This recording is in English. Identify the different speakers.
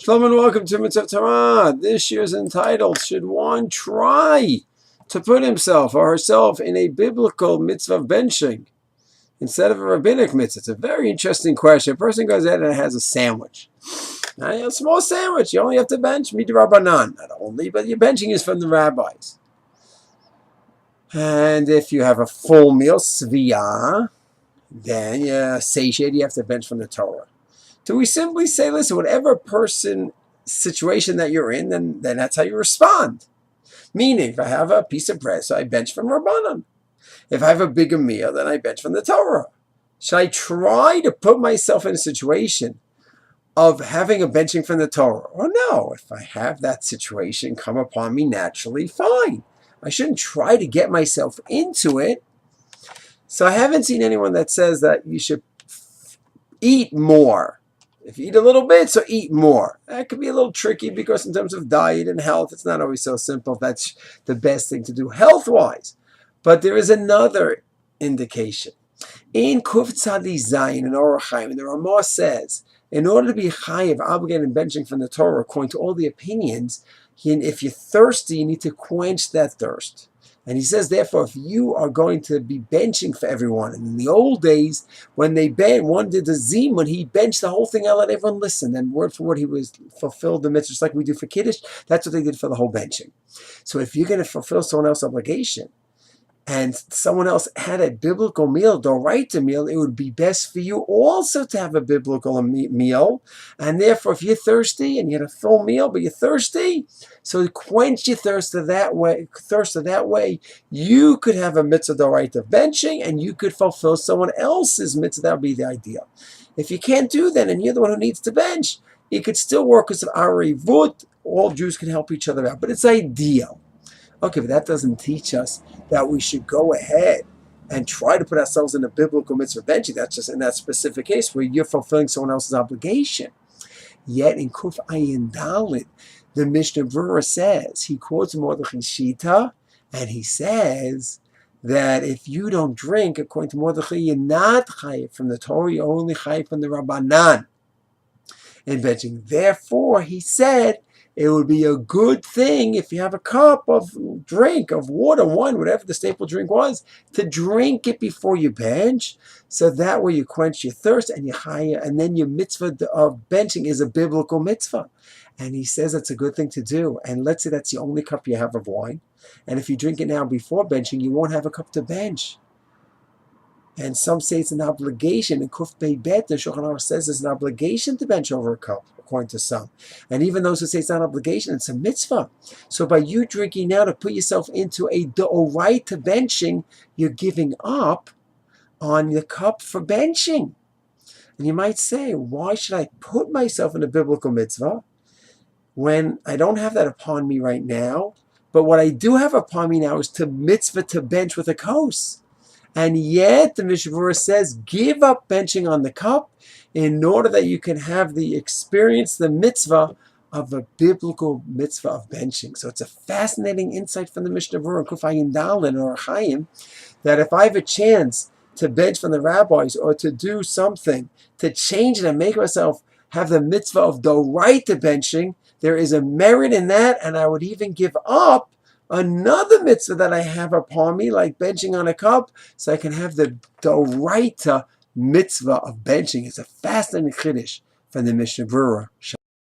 Speaker 1: Shalom and welcome to Mitzvah Torah. This year's entitled, Should One Try to Put Himself or Herself in a Biblical Mitzvah of Bentching instead of a Rabbinic Mitzvah? It's a very interesting question. A person goes ahead and has a sandwich. Now, a small sandwich, you only have to bench midrabanan. Not only, but your benching is from the rabbis. And if you have a full meal, sviyah, then you're satiated, you have to bench from the Torah. Do we simply say, listen, whatever situation that you're in, then that's how you respond? Meaning, if I have a piece of bread, so I bench from Rabbanan. If I have a bigger meal, then I bench from the Torah. Should I try to put myself in a situation of having a benching from the Torah? Or no, if I have that situation come upon me naturally, fine. I shouldn't try to get myself into it. So I haven't seen anyone that says that you should eat more. If you eat a little bit, so eat more. That could be a little tricky because in terms of diet and health, it's not always so simple. That's the best thing to do health-wise. But there is another indication. In Kuf Tzadi Zayin and Orach Chaim, the Ramah says, in order to be chayiv, obligated and benching from the Torah, according to all the opinions, if you're thirsty, you need to quench that thirst. And he says, therefore, if you are going to be benching for everyone, and in the old days, when they one did the zim, when he benched the whole thing, I let everyone listen, and word for word, he was fulfilled the mitzvah, just like we do for Kiddush. That's what they did for the whole benching. So if you're going to fulfill someone else's obligation, and someone else had a biblical meal, the right to meal, it would be best for you also to have a biblical meal. And therefore, if you're thirsty and you had a full meal, but you're thirsty, so quench your thirst that way, you could have a mitzvah the right of benching, and you could fulfill someone else's mitzvah. That would be the ideal. If you can't do that, and you're the one who needs to bench, it could still work as an arivut. All Jews can help each other out, but it's ideal. Okay, but that doesn't teach us that we should go ahead and try to put ourselves in a biblical mitzvah benching. That's just in that specific case where you're fulfilling someone else's obligation. Yet in Kuf Ayin Dalit, the Mishnah Berurah says, he quotes Mordechai Shita, and he says that if you don't drink, according to Mordechai, you're not chayiv from the Torah, you're only chayiv from the Rabbanan in benching. Therefore, he said, it would be a good thing if you have a cup of drink, of water, wine, whatever the staple drink was, to drink it before you bench. So that way you quench your thirst and you chaya, and then your mitzvah of benching is a biblical mitzvah. And he says that's a good thing to do. And let's say that's the only cup you have of wine. And if you drink it now before benching, you won't have a cup to bench. And some say it's an obligation. And Kuf Bey Bet, the Shulchan Aruch says it's an obligation to bench over a cup, according to some. And even those who say it's not an obligation, it's a mitzvah. So by you drinking now to put yourself into a right to benching, you're giving up on the cup for benching. And you might say, why should I put myself in a biblical mitzvah when I don't have that upon me right now? But what I do have upon me now is to mitzvah to bench with a kos. And yet, the Mishnah Berurah says, give up benching on the cup in order that you can have the experience, the mitzvah of a biblical mitzvah of benching. So it's a fascinating insight from the Mishnah Berurah, Kuf Ayin Dalet and Orach Chaim, that if I have a chance to bench from the rabbis or to do something to change it and make myself have the mitzvah of the right to benching, there is a merit in that, and I would even give up another mitzvah that I have upon me, like benching on a cup, so I can have the right mitzvah of benching. It's a fascinating chiddush from the Mishnah Berurah.